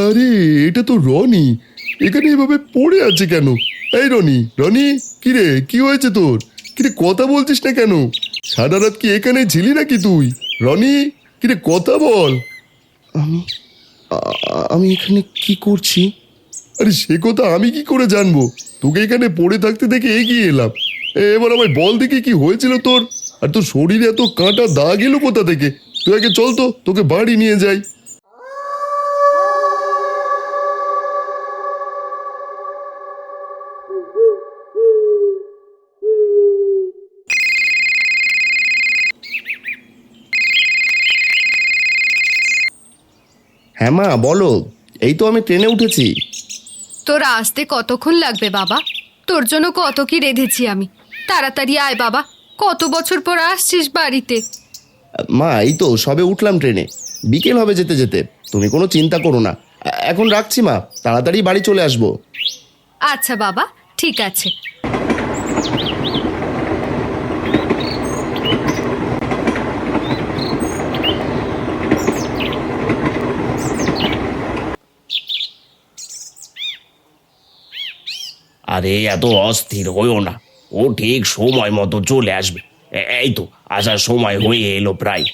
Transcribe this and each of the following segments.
আরে, এটা তো রনি। এখানে এভাবে পড়ে আছে কেন? এই রনি, রনি, কিরে, কি হয়েছে তোর? কিরে, কথা বলছিস না কেন? সারা রাত কি এখানে ছিলি নাকি তুই? রনি, কিরে, কথা বল। আমি আমি এখানে কি করছি? আরে, সে কথা আমি কি করে জানবো? তোকে এখানে পড়ে থাকতে দেখে এগিয়ে এলাম। এবার আমায় বল দেখি কি হয়েছিল তোর। আর তোর শরীরে এত কাঁটা দাগ এলো কোথা থেকে? তুই আগে চল তো, তোকে বাড়ি নিয়ে যাই। হ্যাঁ মা, বলো। এই তো আমি ট্রেনে উঠেছি। তোর আসতে কতক্ষণ লাগবে বাবা? তোর জন্য কত কি রেঁধেছি আমি। তাড়াতাড়ি আয় বাবা, কত বছর পর আসছিস বাড়িতে। মা, এই তো সবে উঠলাম ট্রেনে। বিকেল হবে যেতে যেতে। তুমি কোনো চিন্তা করো না। এখন রাখছি মা, তাড়াতাড়ি বাড়ি চলে আসবো। আচ্ছা বাবা, ঠিক আছে। আরে এত অস্থির হইও না, ও ঠিক সময় মতো চলে আসবে। এই তো আসার সময় হয়ে এলো প্রায়।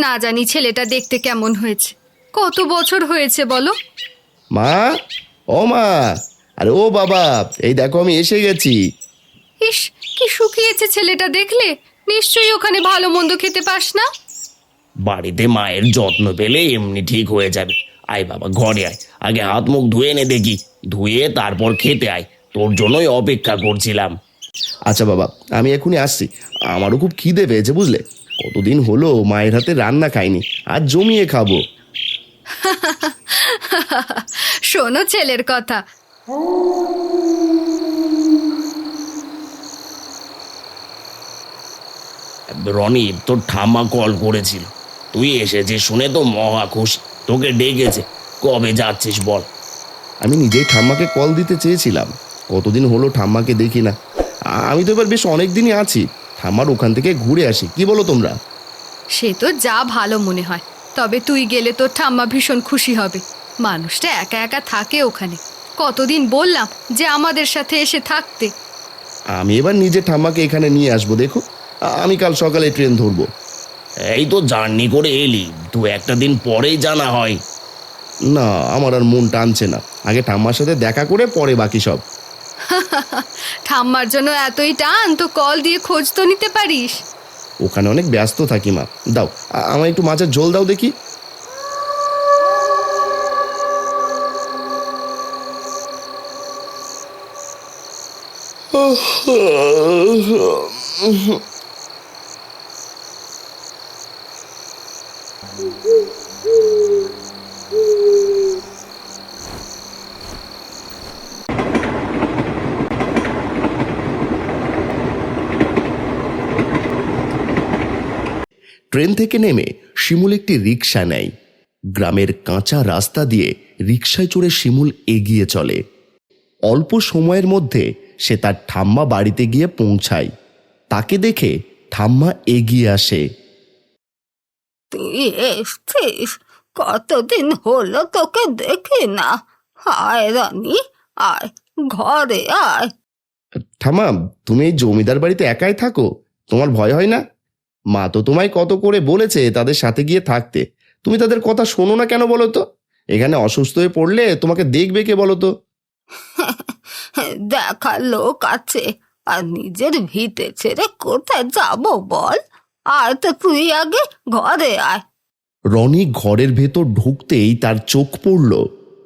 না জানি ছেলেটা দেখতে কেমন হয়েছে। কত বছর হয়েছে বলো? মা, ও মা, আরে ও বাবা, এই দেখো আমি এসে গেছি। ইস, কি শুকিয়েছে ছেলেটা দেখলে। নিশ্চয়ই ওখানে ভালো মন্দ খেতে পাস না। বাড়িতে মায়ের যত্ন পেলে এমনি ঠিক হয়ে যাবে। আয় বাবা, ঘরে আয়, আগে হাত মুখ ধুয়ে নে দেখি, ধুয়ে তারপর খেতে আয়। তোর জন্যই অপেক্ষা করছিলাম। আচ্ছা বাবা, আমি এখনই আসছি। আমারও খুব খিদে পেয়েছে বুঝলে। কতদিন হলো মায়ের হাতে রান্না খাইনি, আর জমিয়ে খাবো। শোনো ছেলের কথা। রনি, তোর ঠাম্মা কল করেছিল, তুই এসেছিস শুনে তো মহা খুশি। তোকে ডেকেছে, কবে যাচ্ছিস বল? আমি নিজেই ঠাম্মাকে কল দিতে চেয়েছিলাম। কতদিন হলো ঠাম্মাকে দেখি না। আমি তো এবার বেশ অনেক দিনই আছি। ঠাম্মার ওখান থেকে ঘুরে আসি, কি বলো তোমরা? সে তো যা ভালো মনে হয়। তবে তুই গেলে তোর ঠাম্মা ভীষণ খুশি হবে। মানুষটা একা একা থাকে ওখানে। কতদিন বললাম যে আমাদের সাথে এসে থাকতে। আমি এবার নিজে ঠাম্মাকে এখানে নিয়ে আসবো, দেখো। আমি কাল সকালে ট্রেন ধরবো। এই তো জার্নি করে এলি, দু একটা দিন পরেই জানা হয়। না, আমার আর মন টানছে না। আগে ঠাম্মার সাথে দেখা করে পরে বাকি সব। ঠাম্মার জন্য এতই টান তো কল দিয়ে খোঁজ তো নিতে পারিস। ওখানে অনেক ব্যস্ত থাকি মা। দাও, আমায় একটু মাছের ঝোল দাও দেখি। ট্রেন থেকে নেমে শিমুল একটি রিকশা নেয়। গ্রামের কাঁচা রাস্তা দিয়ে রিকশায় চড়ে শিমুল এগিয়ে চলে। অল্প সময়ের মধ্যে সে তার ঠাম্মা বাড়িতে গিয়ে পৌঁছায়। তাকে দেখে ঠাম্মা এগিয়ে আসে। তুই এসছিস? কতদিন হলো তোকে দেখি না। আয় রানী, আয়, ঘরে আয়। ঠাম্মা, তুমি এই জমিদার বাড়িতে একাই থাকো? তোমার ভয় হয় না? মা তো তোমায় কত করে বলেছে তাদের সাথে গিয়ে থাকতে। তুমি তাদের কথা শোনো না কেন বলো তো? এখানে অসুস্থ হয়ে পড়লে তোমাকে দেখবে কে বলো তো? দেখার লোক আছে, আর নিজের ভিটে ছেড়ে কোথায় যাব বল? আয় তো তুই আগে ঘরে আয়। রনি ঘরের ভেতর ঢুকতেই তার চোখ পড়ল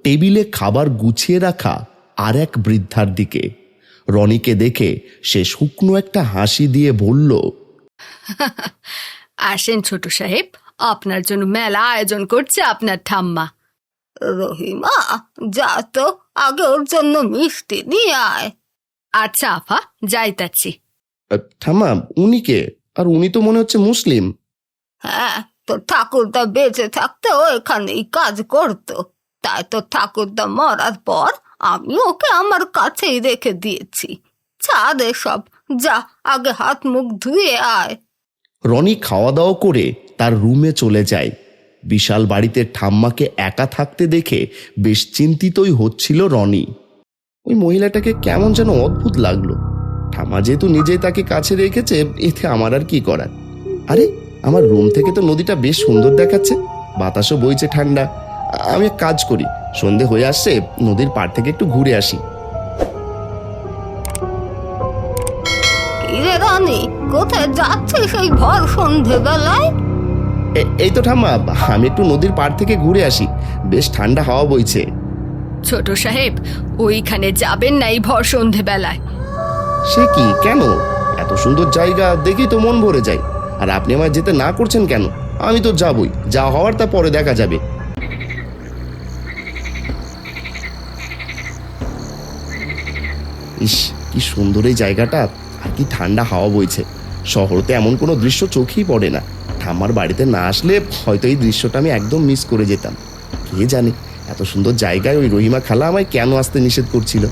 টেবিলে খাবার গুছিয়ে রাখা আর এক বৃদ্ধার দিকে। রনিকে দেখে সে শুকনো একটা হাসি দিয়ে বলল, আসেন ছোট সাহেব, আপনার জন্য মেলা আয়োজন করছে আপনার ঠাম্মা। রহিমা, যা তো আগে ওর জন্য মিষ্টি নিয়ে আয়। আচ্ছা আফা, যাইতাছি। ঠাম্মা, উনি কে? আর উনি তো মনে হচ্ছে মুসলিম। হ্যাঁ, তো ঠাকুরদা বেঁচে থাকতেও এখানেই কাজ করতো, তাই তো ঠাকুরদা মরার পর আমি ওকে আমার কাছেই রেখে দিয়েছি। ছাড় এসব, যা আগে হাত মুখ ধুয়ে আয়। রনি খাওয়া দাওয়া করে তার রুমে চলে যায়। বিশাল বাড়িতে ঠাম্মাকে একা থাকতে দেখে বেশ চিন্তিতই হচ্ছিল রনি। ওই মহিলাটাকে কেমন যেন অদ্ভুত লাগলো। ঠাম্মা যেহেতু নিজেই তাকে কাছে রেখেছে, এতে আমার আর কি করার। আরে, আমার রুম থেকে তো নদীটা বেশ সুন্দর দেখাচ্ছে, বাতাসও বইছে ঠান্ডা। আমি এক কাজ করি, সন্ধে হয়ে আসছে, নদীর পাড় থেকে একটু ঘুরে আসি। কিরে রানী, কোথায় যাচ্ছিস এই ভর সন্ধেবেলায়? এই তো ঠাম্মা, আমি একটু নদীর পাড় থেকে ঘুরে আসি, বেশ ঠান্ডা হাওয়া বইছে। ছোট সাহেব, ওইখানে যাবেন না এই ভর সন্ধেবেলায়। সে কি, কেন? এত সুন্দর জায়গা দেখেই তো মন ভরে যায়। আর আপনি আমায় যেতে না করছেন কেন? আমি তো যাবই, যা হওয়ার তা পরে দেখা যাবে। ইস, কি সুন্দর এই জায়গাটা, আর কি ঠান্ডা হাওয়া বইছে। শহরতে এমন কোনো দৃশ্য চোখেই পড়ে না। ঠাম্মার বাড়িতে না আসলে হয়তো এই দৃশ্যটা আমি একদম মিস করে যেতাম। কে জানে এত সুন্দর জায়গায় ওই রহিমা খালা আমায় কেন আসতে নিষেধ করছিল।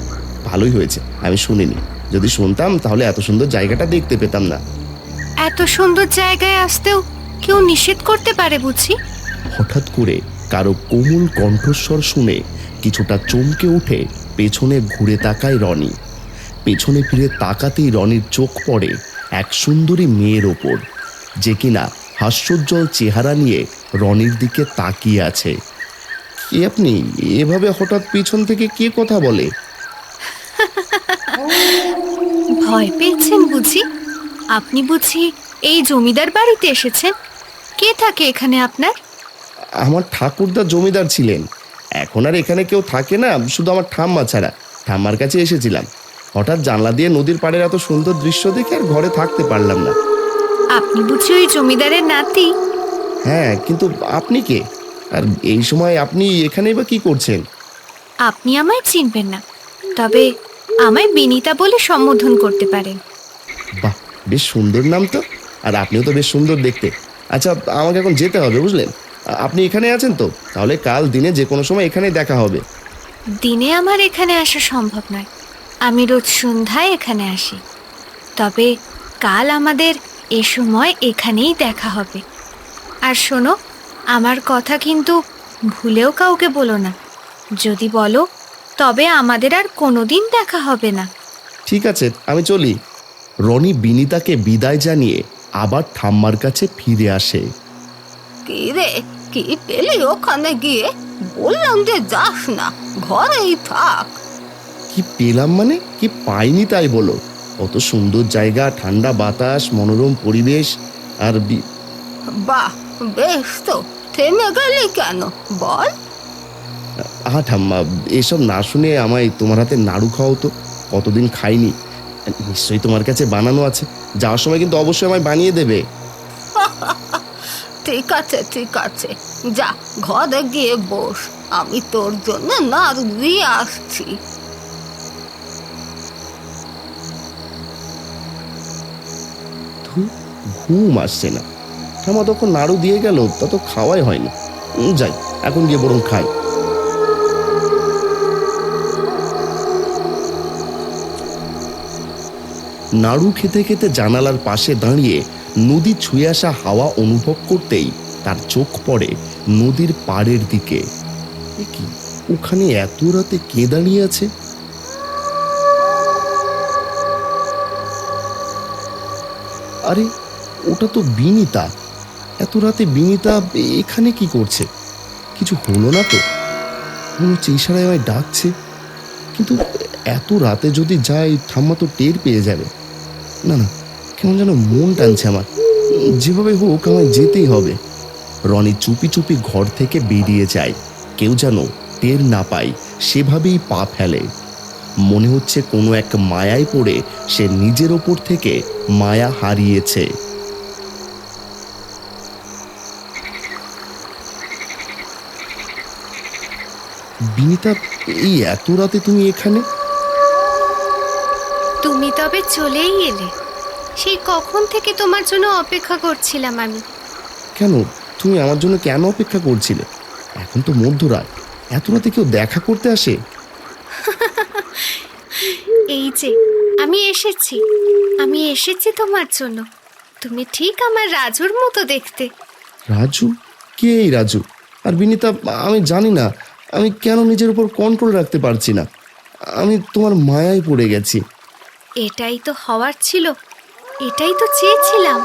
ভালোই হয়েছে আমি শুনিনি, যদি শুনতাম তাহলে এত সুন্দর জায়গাটা দেখতে পেতাম না। এত সুন্দর জায়গায় আসতেও কেউ নিষেধ করতে পারে বুঝি? হঠাৎ করে কারো কোমল কণ্ঠস্বর শুনে কিছুটা চমকে উঠে পেছনে ঘুরে তাকায় রনি। পেছনে ফিরে তাকাতেই রনির চোখ পড়ে এক সুন্দরী মেয়ের ওপর, যে কিনা হাস্যোজ্জ্বল চেহারা নিয়ে রনির দিকে তাকিয়ে আছে। কে আপনি? এভাবে হঠাৎ পিছন থেকে কে কথা বলে? ভয় পেয়েছেন বুঝি? আপনি বুঝি এই জমিদার বাড়িতে এসেছেন? কে থাকে এখানে আপনার? আমার ঠাকুরদা জমিদার ছিলেন, এখন আর এখানে কেউ থাকে না, শুধু আমার ঠাম্মা ছাড়া। ঠাম্মার কাছে এসেছিলাম, হঠাৎ জানলা দিয়ে নদীর পাড়ের এত সুন্দর দৃশ্য দেখে আর ঘরে থাকতে পারলাম না। আপনি বুঝি ওই জমিদারের নাতি? হ্যাঁ, কিন্তু আপনি কে? আর এই সময় আপনি এখানেই বা কি করছেন? আপনি আমায় চিনবেন না, তবে আমায় বিনিতা বলে সম্বোধন করতে পারেন। বাহ, বেশ সুন্দর নাম তো, আর আপনিও তো বেশ সুন্দর দেখতে। আচ্ছা, আমাকে এখন যেতে হবে বুঝলেন। আপনি এখানে আছেন তো? তাহলে কাল দিনে যে কোনো সময় এখানেই দেখা হবে। দিনে আমার এখানে আসা সম্ভব নয়, আমি রোজ সন্ধ্যায় এখানে আসি। তবে কাল আমাদের এ সময় এখানেই দেখা হবে। আর শোনো, আমার কথা কিন্তু ভুলেও কাউকে বলো না। যদি বলো তবে আমাদের আর কোনোদিন দেখা হবে না। ঠিক আছে, আমি চলি। রনি বিনিতাকে বিদায় জানিয়ে আবার ঠাম্মার কাছে ফিরে আসে। কি রে, কি পেলি ওখানে গিয়ে? বললাম যে যাস না, ঘরেই থাক। কি পেলাম মানে? কি পাইনি তাই বলো? কত সুন্দর জায়গা, ঠান্ডা বাতাস, মনোরম পরিবেশ। আর বাহ, বেশ তো, থেমে গেলি কেন বল? আহা ঠাম্মা, এসব না শুনে আমায় তোমার হাতে নাড়ু খাও তো, কতদিন খাইনি। নিশ্চয়ই তোমার কাছে বানানো আছে, যাওয়ার সময় কিন্তু অবশ্যই আমায় বানিয়ে দেবে। ঠিক আছে ঠিক আছে, যা ঘরে গিয়ে বস, আমি তোর জন্য নাড়ু দিয়ে আসছি। ঘুম আসছে না। ঠাম্মা তখন নাড়ু দিয়ে গেল, তত খাওয়াই হয়নি। যাই, এখন গিয়ে বরং খাই। নাড়ু খেতে খেতে জানালার পাশে দাঁড়িয়ে নদী ছুঁয়ে আসা হাওয়া অনুভব করতেই তার চোখ পড়ে নদীর পাড়ের দিকে। এ কি, ওখানে এত রাতে কে দাঁড়িয়ে আছে? আরে, ওটা তো বিনিতা। এত রাতে বিনিতা এখানে কি করছে? কিছু হলো না তো? মনে হচ্ছে ইশারায় আমায় ডাকছে, কিন্তু এত রাতে যদি যাই ঠাম্মা তো টের পেয়ে যাবে। না না, কেমন যেন মন টানছে আমার। যেভাবে হোক আমায় যেতেই হবে। রনি চুপি চুপি ঘর থেকে বেরিয়ে যায়, কেউ যেন টের না পায় সেভাবেই পা ফেলে। মনে হচ্ছে কোনো এক মায়ায় পড়ে সে নিজের ওপর থেকে মায়া হারিয়েছে। বিনিতা, এই এত রাতে তুমি এখানে? তুমি তবে চলেই এলে। সেই কখন থেকে তোমার জন্য অপেক্ষা করছিলাম আমি। কেন, তুমি আমার জন্য কেন অপেক্ষা করছিলে? এখন তো মধ্যরাত, এত রাতে কেউ দেখা করতে আসে? এই যে আমি এসেছি তোমার জন্য। তুমি ঠিক আমার রাজুর মতো দেখতে। রাজু? কে এই রাজু? আর বিনিতা, আমি জানি না আমি কেন নিজের উপর কন্ট্রোল রাখতে পারছি না। আমি তোমার মায়ায় পড়ে গেছি। এটাই তো হওয়ার ছিল, এটাই তো চেয়েছিলাম।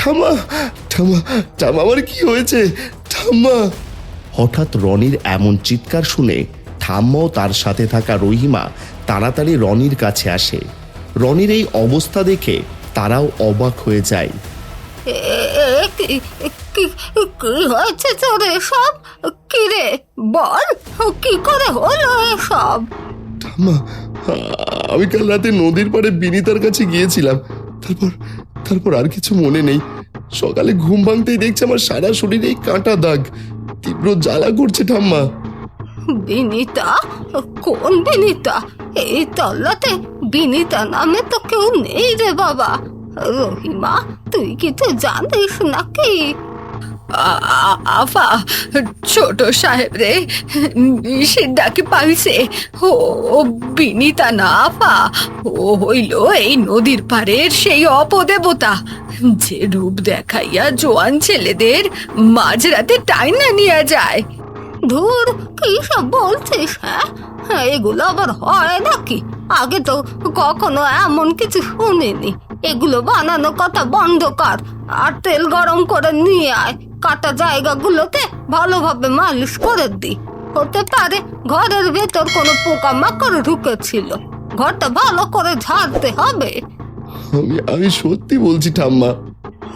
ঠাম্মা, ঠাম্মা, ঠাম্মা, আমার কি হয়েছে ঠাম্মা? হঠাৎ রনির এমন চিৎকার শুনে ঠাম্মাও তার সাথে থাকা রহিমা তাড়াতাড়ি রনির কাছে আসে। রনির এই অবস্থা দেখে তারাও অবাক হয়ে যায়। কি হয়েছে তোর এসব? কি রে বল, কি করে হলো এসব? ঠাম্মা, আমি কাল রাতে নদীর পাড়ে বিনিতার কাছে গিয়েছিলাম। তারপর আর কিছু মনে নেই। সকালে ঘুম ভাঙতেই দেখছি আমার সারা শরীরে এই কাঁটা দাগ। তীব্র জ্বালা করছে ঠাম্মা। বিনিতা? কোন বিনিতা? এই তল্লাতে বিনিতা নামে তো কেউ নেই রে বাবা। রহিমা, তুই কিছু জানিস নাকি? আফা, ছোট সাহেব রে সে ডাকে পাইছে। ও বিনিতা না আফা, ও হইল এই নদীর পাড়ের সেই অপদেবতা যে রূপ দেখাইয়া জোয়ান ছেলেদের মাঝরাতে টাইনা নিয়ে যায়। ধুর, কি সব বলছিস? হ্যাঁ, এগুলো আবার হয় নাকি? আগে তো কখনো এমন কিছু শুনিনি। এগুলো বানানো কথা বন্ধ কর, আর তেল গরম করে নিয়ে আয়। কাটা জায়গাগুলোতে ভালোভাবে মালিশ করে দি। হতে পারে ঘরের ভেতর কোনো পোকা মাকড় ঢুকেছিল। ঘরটা ভালো করে ঝাড়তে হবে। আমি সত্যি বলছি ঠাম্মা।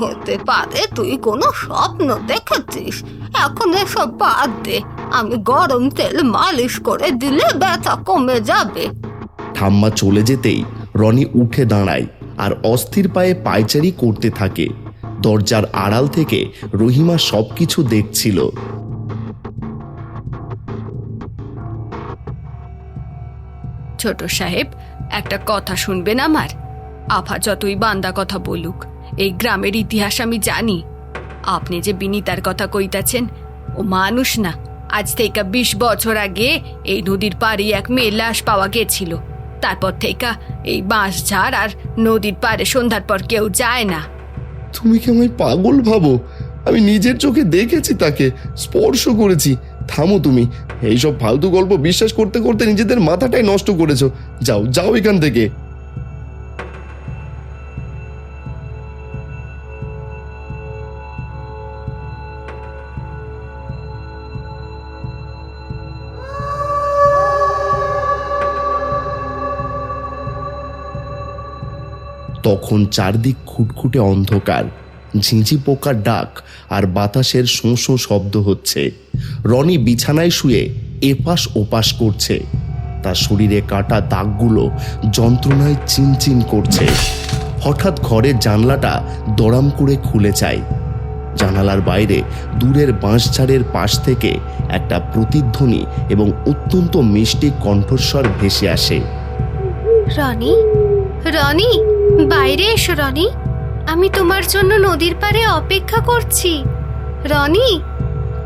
হতে পারে তুই কোনো স্বপ্ন দেখেছিস। এখন এসব বাদ দে, আমি গরম তেল মালিশ করে দিলে ব্যথা কমে যাবে। ঠাম্মা চলে যেতেই রনি উঠে দাঁড়ায় আর অস্থির পায়ে পায়চারি করতে থাকে। দরজার আড়াল থেকে রহিমা সবকিছু দেখছিল। ছোট সাহেব, একটা কথা শুনবেন আমার? আফা যতই বান্দা কথা বলুক, এই গ্রামের ইতিহাস আমি জানি। আপনি যে বিনিতার কথা কইতাছেন, ও মানুষ না। আজ থেকে 20 বছর আগে এই নদীর পাড়ে এক মেয়ের লাশ পাওয়া গেছিল। তারপর থেকে এই বাঁশঝাড় আর নদীর পাড়ে সন্ধ্যার পর কেউ যায় না। তুমি কি আমায় পাগল ভাবো? আমি নিজের চোখে দেখেছি, তাকে স্পর্শ করেছি। থামো তুমি, এইসব ফালতু গল্প বিশ্বাস করতে করতে নিজেদের মাথাটাই নষ্ট করেছো। যাও যাও এখান থেকে। তখন চারদিক খুটখুটে অন্ধকার, ঝিঁঝি পোকার ডাক আর বাতাসের শোঁ শোঁ শব্দ হচ্ছে। রনি বিছানায় শুয়ে এপাশ ওপাশ করছে। তার শরীরে কাটা দাগগুলো যন্ত্রণায় চিনচিন করছে। হঠাৎ ঘরের জানলাটা দড়াম করে খুলে যায়। জানালার বাইরে দূরের বাঁশঝাড়ের পাশ থেকে একটা প্রতিধ্বনি এবং অত্যন্ত মিষ্টি কণ্ঠস্বর ভেসে আসে। রনি, রনি, বাইরে এসো রনি। আমি তোমার জন্য নদীর পাড়ে অপেক্ষা করছি। রনি।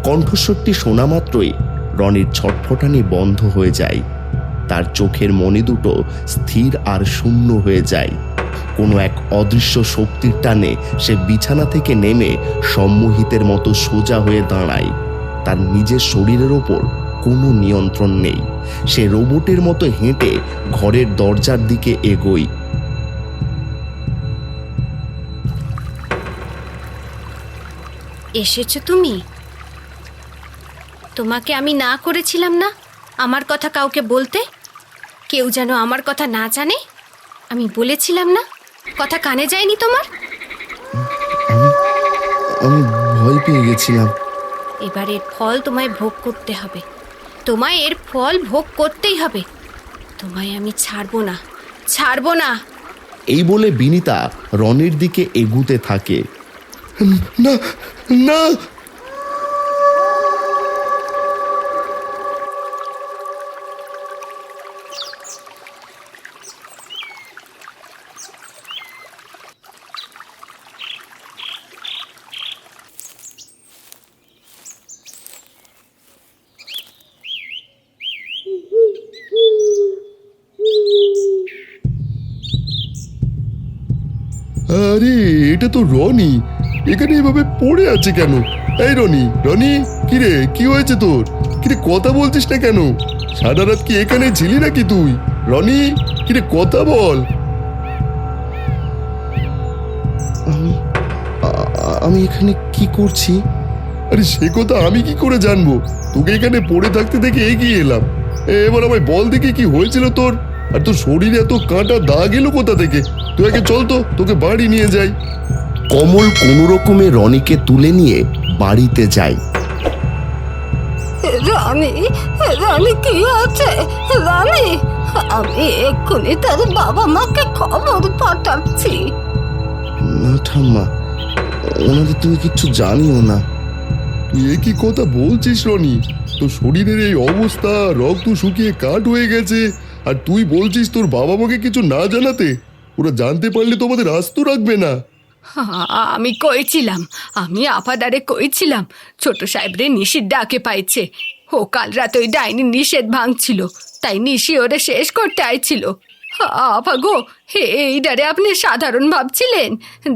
কণ্ঠস্বরটি শোনা মাত্রই রনির ছটফটানি বন্ধ হয়ে যায়। তার চোখের মনি দুটো স্থির আর শূন্য হয়ে যায়। কোনো এক অদৃশ্য শক্তির টানে সে বিছানা থেকে নেমে সম্মোহিতের মতো সোজা হয়ে দাঁড়ায়। তার নিজের শরীরের ওপর কোনো নিয়ন্ত্রণ নেই। সে রোবটের মতো হেঁটে ঘরের দরজার দিকে এগোয়। এসেছো তুমি? তোমাকে আমি না করেছিলাম না আমার কথা কাউকে বলতে? কেউ যেন আমার কথা না জানে। আমি বলেছিলাম না, কথা কানে যায়নি তোমার? আমি ভয় পেয়ে গেছিলাম। এবার এর ফল তোমায় ভোগ করতে হবে, তোমায় এর ফল ভোগ করতেই হবে। তোমায় আমি ছাড়বো না, ছাড়বো না। এই বলে বিনিতা রনির দিকে এগুতে থাকে। না না, আরে এটা তো রনি, এখানে এভাবে পড়ে আছে কেন? এই রনি, রনি, কিরে কি হয়েছে তোর? কিরে কথা বলছিস না কেন? সারা রাত কি এখানে ছিলি নাকি তুই? রনি, কিরে কথা বল। আমি এখানে কি করছি? আরে সে কথা আমি কি করে জানবো? তোকে এখানে পড়ে থাকতে দেখে এগিয়ে এলাম। এবার আমায় বল দেখি কি হয়েছিল তোর, আর তোর শরীরে এত কাঁটা দাগ এলো কোথা থেকে? তুই আগে চল তো, তোকে বাড়ি নিয়ে যাই। কমল কোনো রকমে রনিকে তুলে নিয়ে বাড়িতে যায়। রানী, রানী কি আছে? রানী, আমি এক্ষুনি তার বাবা মাকে খবর পাঠাচ্ছি। না ঠাম্মা, ওনাদের তুমি কিচ্ছু জানিও না। তুই এ কি কথা বলছিস রনি? তোর শরীরের এই অবস্থা, রক্ত শুকিয়ে কাঠ হয়ে গেছে, আর তুই বলছিস তোর বাবা মাকে কিছু না জানাতে? ওরা জানতে পারলে তো আমাদের আস্ত রাখবে না। আমি কইছিলাম, আমি আপাদারে কইছিলাম ছোট সাহেবরে নিশির ডাকে পাইছে। ও কাল রাত ওই ডাইনি নিষেধ ভাঙছিল, তাই নিশি ওরে শেষ করতে আইছিল। আপা গো, এইডারে আপনি সাধারণ ভাবছিলেন?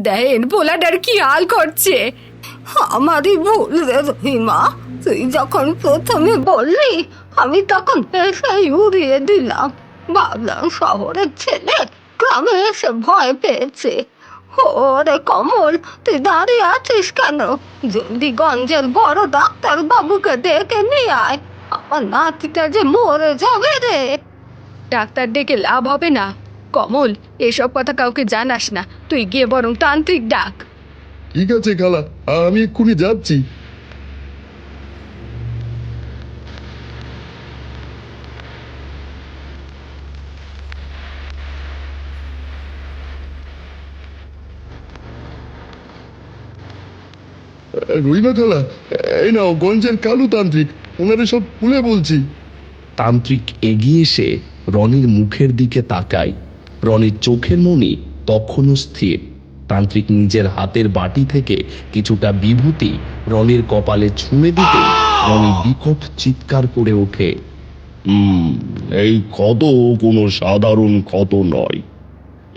দেন পোলাডার কি হাল করছে। আমারই ভুল রে রহিমা, তুই যখন প্রথমে বললি আমি তখন এসেই উড়িয়ে দিলাম। ভাবলাম শহরের ছেলে গ্রামে এসে ভয় পেয়েছে। ওরে কমল, তুই দাঁড়িয়ে আছিস কেন? জলদি গঞ্জের বড় ডাক্তার বাবুকে ডেকে নিয়ে আয়, আমার নাতিটা যে মরে যাবে রে। ডাক্তার ডেকে লাভ হবে না কমল, এসব কথা কাউকে জানাস না। তুই গিয়ে বরং তান্ত্রিক ডাক। ঠিক আছে খালা, আমি এক্ষুনি যাচ্ছি। রহিমা খালা, এই নাও গঞ্জের কালু তান্ত্রিক, ওনারে সব খুলে বলছি। তান্ত্রিক এগিয়ে এসে রনির মুখের দিকে তাকায়। রনির চোখের মনি তখনও স্থির। তান্ত্রিক নিজের হাতের বাটি থেকে কিছুটা বিভূতি রনির কপালে ছুঁড়ে দিতে রনি বিকট চিৎকার করে ওঠে। এই ক্ষত কোনো সাধারণ ক্ষত নয়।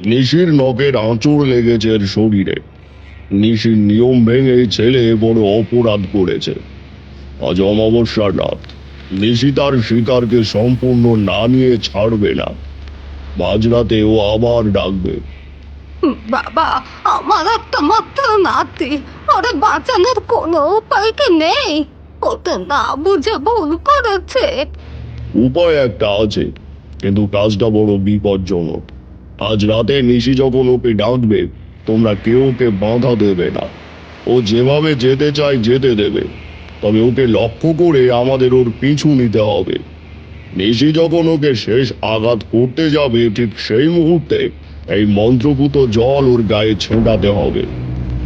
নিশির নখের আঁচড় লেগেছে এর শরীরে। নিশির নিয়ম ভেঙে ছেলে বড় অপরাধ করেছে। আজ অমাবস্যার রাত, নিশি তার শিকারকে সম্পূর্ণ না নিয়ে ছাড়বে না। মাঝরাতে ও আবার ডাকবে। বাবা, আমার একটা মাত্র নাতি, ওরে বাঁচানোর কোনো উপায় কি নেই? ও তো না বুঝে ভুল করেছে। উপায় একটা আছে, কিন্তু কাজটা বড় বিপজ্জনক। আজ রাতে নিশি যখন ওকে ডাকবে, তোমরা কেউ ওকে বাধা দেবে না। ও যেভাবে যেতে চায় যেতে দেবে, তবে ওকে লক্ষ্য করে আমাদের ওর পিছু নিতে হবে। নিশি যখন ওকে শেষ আঘাত করতে যাবে, ঠিক সেই মুহূর্তে এই মন্ত্রপুত জল ওর গায়ে ছেটাতে হবে।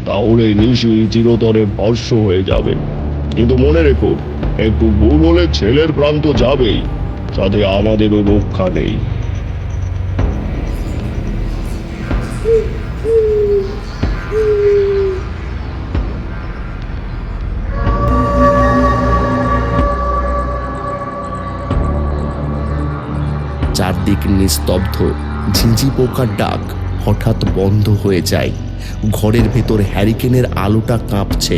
তাহলে নিশি চিরতরে ভস্ম হয়ে যাবে। কিন্তু মনে রেখো, একটু ভুল হলে ছেলের প্রাণ তো যাবেই, সাথে আমাদেরও রক্ষা নেই। চারদিক নিস্তব্ধ। ঝিঁঝি পোকার ডাক হঠাৎ বন্ধ হয়ে যায়। ঘরের ভেতর হ্যারিকেনের আলোটা কাঁপছে।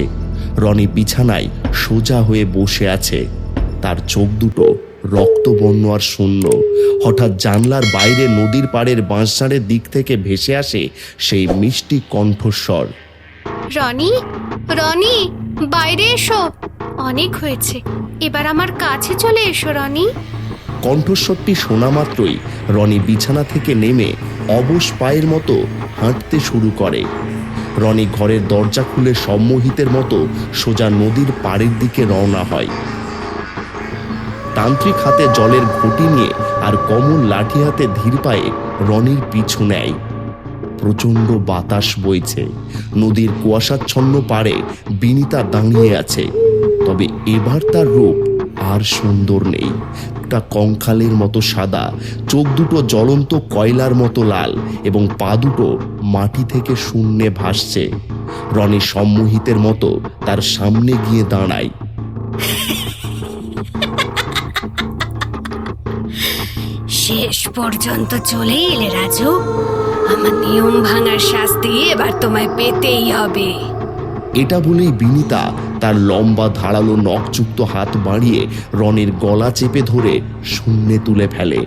রনি বিছানায় সোজা হয়ে বসে আছে। তার চোখ দুটো রক্তবর্ণ আর শূন্য। হঠাৎ জানলার বাইরে নদীর পাড়ের বাঁশঝাড়ের দিক থেকে ভেসে আসে সেই মিষ্টি কণ্ঠস্বর। রনি, রনি, বাইরে এসো। অনেক হয়েছে, এবার আমার কাছে চলে এসো রনি। কণ্ঠস্বরটি শোনা মাত্রই রনি বিছানা থেকে নেমে অবশ পায়ের মতো হাঁটতে শুরু করে। রনি ঘরের দরজা খুলে সম্মোহিতের মতো সোজা নদীর পাড়ের দিকে রওনা হয়। তান্ত্রিক হাতে জলের ঘটি নিয়ে আর কমল লাঠি হাতে ধীর পায়ে রনির পিছু নেয়। প্রচণ্ড বাতাস বইছে। নদীর কুয়াশাচ্ছন্ন পাড়ে বিনিতা দাঁড়িয়ে আছে। তবে এবার তার রূপ আর সুন্দর নেই। তা কঙ্কালের মতো সাদা, চোখ দুটো জ্বলন্ত কয়লার মতো লাল এবং পা দুটো মাটি থেকে শূন্যে ভাসছে। রনি সম্মোহিতের মতো তার সামনে গিয়ে দাঁড়ায়। শেষ পর্যন্ত চলে এলে রাজু। আমার নিয়ম ভাঙার শাস্তি এবার তোমায় পেতেই হবে। এটা বলেই বিনিতা তার লম্বা ধারালো নখযুক্ত হাত বাড়িয়ে রনির গলা চেপে ধরে শূন্যে তুলে ফেলে।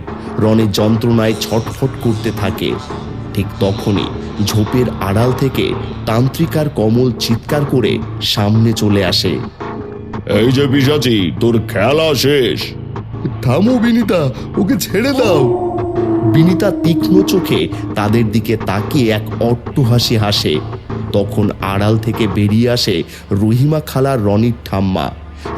রনি যন্ত্রণায় ছটফট করতে থাকে। ঠিক তখনই ঝোপের আড়াল থেকে তান্ত্রিকার কমল চিৎকার করে সামনে চলে আসে। এই যে পিশাচি, তোর খেলা শেষ। থামো বিনিতা, ওকে ছেড়ে দাও। বিনিতা তীক্ষ্ণ চোখে তাদের দিকে তাকিয়ে এক অট্টহাসি হাসে। তখন আড়াল থেকে বেরিয়ে আসে রহিমা খালা, রনির ঠাম্মা।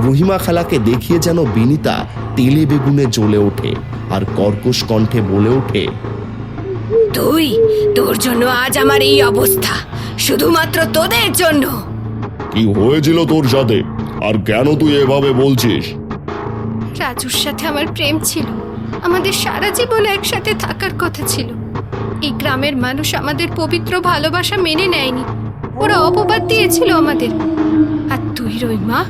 রহিমা খালাকে দেখিয়ে যেন বিনিতা তেলে বেগুনে জ্বলে ওঠে আর কর্কশ কণ্ঠে বলে ওঠে, তোর জন্য আজ আমার এই অবস্থা, শুধুমাত্র তোদের জন্য। কি হয়েছিল তোর সাথে, আর কেন তুই এভাবে বলছিস? রাজুর সাথে আমার প্রেম ছিল। আমাদের সারা জীবন একসাথে থাকার কথা ছিল। এই গ্রামের মানুষ আমাদের পবিত্র ভালোবাসা মেনে নেয়নি। ওরা অপবাদ দিয়েছিল আমাদের। আর তুই রহিমা,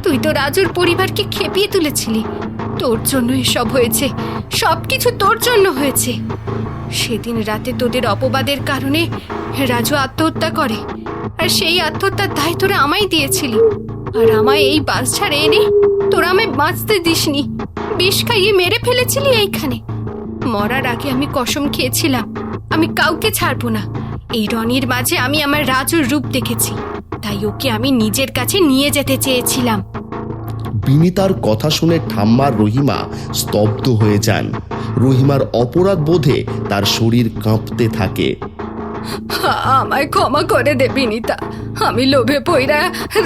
তুই তো রাজুর পরিবারকে খেপিয়ে তুলেছিলি। তোর জন্য এসব হয়েছে, সবকিছু তোর জন্য হয়েছে। সেদিন রাতে তোদের অপবাদের কারণে রাজু আত্মহত্যা করে, আর সেই আত্মহত্যার দায় তোরা আমায় দিয়েছিলি। আর আমায় এই বাস ছাড়ে এনে তোরা আমায় বাঁচতে দিসনি, বিষ খাইয়ে মেরে ফেলেছিলি এইখানে। মরার আগে আমি কসম খেয়েছিলাম আমি কাউকে ছাড়বো না। এই রনির মাঝে আমি আমার রাজুর রূপ দেখেছি, তাই ওকে আমি নিজের কাছে নিয়ে যেতে চেয়েছিলাম। বিনিতার কথা শুনে ঠাম্মা রহিমা স্তব্ধ হয়ে যান। রহিমার অপরাধ বোধে তার শরীর কাঁপতে থাকে। আমায় ক্ষমা করে দে বিনিতা। আমি লোভে পইরা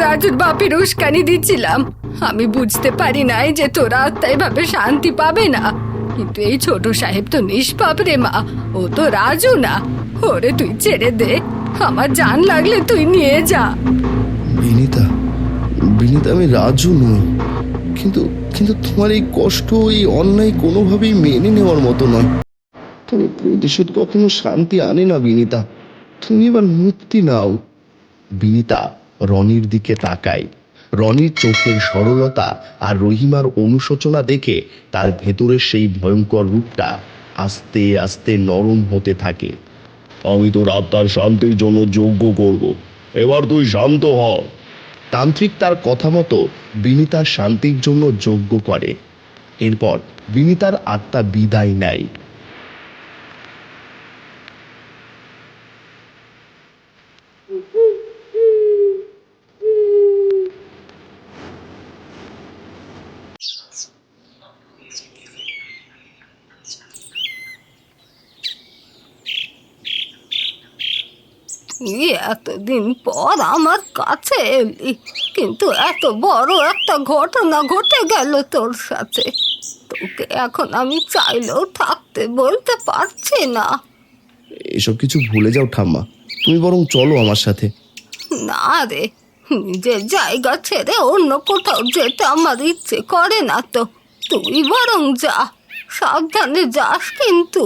রাজুর বাপের উস্কানি দিচ্ছিলাম। আমি বুঝতে পারি নাই যে তোরা আত্মায় ভাবে শান্তি পাবে না। কিন্তু এই ছোট সাহেব তো নিষ্পাপ রে মা, ও তো রাজু না। ওরে তুই ছেড়ে দে, আমার জান লাগলে তুই নিয়ে যা। বিনিতা, আমি রাজু নই, কিন্তু তোমার এই কষ্ট, এই অন্যায় কোনোভাবেই মেনে নেওয়ার মতো নয়। তবে প্রতিশোধ কখনো শান্তি আনে না বিনিতা, তুমি এবার মুক্তি নাও। বিনিতা রনির দিকে তাকায়। রনির চোখের সরলতা আর রহিমার অনুশোচনা দেখে তার ভেতরের সেই ভয়ঙ্কর রূপটা আস্তে আস্তে নরম হতে থাকে। আমি তোর আত্মার শান্তির জন্য যজ্ঞ করব, এবার তুই শান্ত হ। তান্ত্রিক তার কথা মতো বিনিতার শান্তির জন্য যজ্ঞ করে। এরপর বিনিতার আত্মা বিদায় নেয়। এতদিন পর আমার কাছে এলি, কিন্তু এত বড় একটা ঘটনা ঘটে গেল তোর সাথে। তোকে এখন আমি চাইলেও থাকতে বলতে পারছি না। এসব কিছু ভুলে যাও ঠাম্মা, তুমি বরং চলো আমার সাথে। না রে, নিজের জায়গা ছেড়ে অন্য কোথাও যেতে আমার ইচ্ছে করে না তো। তুই বরং যা, সাবধানে যাস কিন্তু।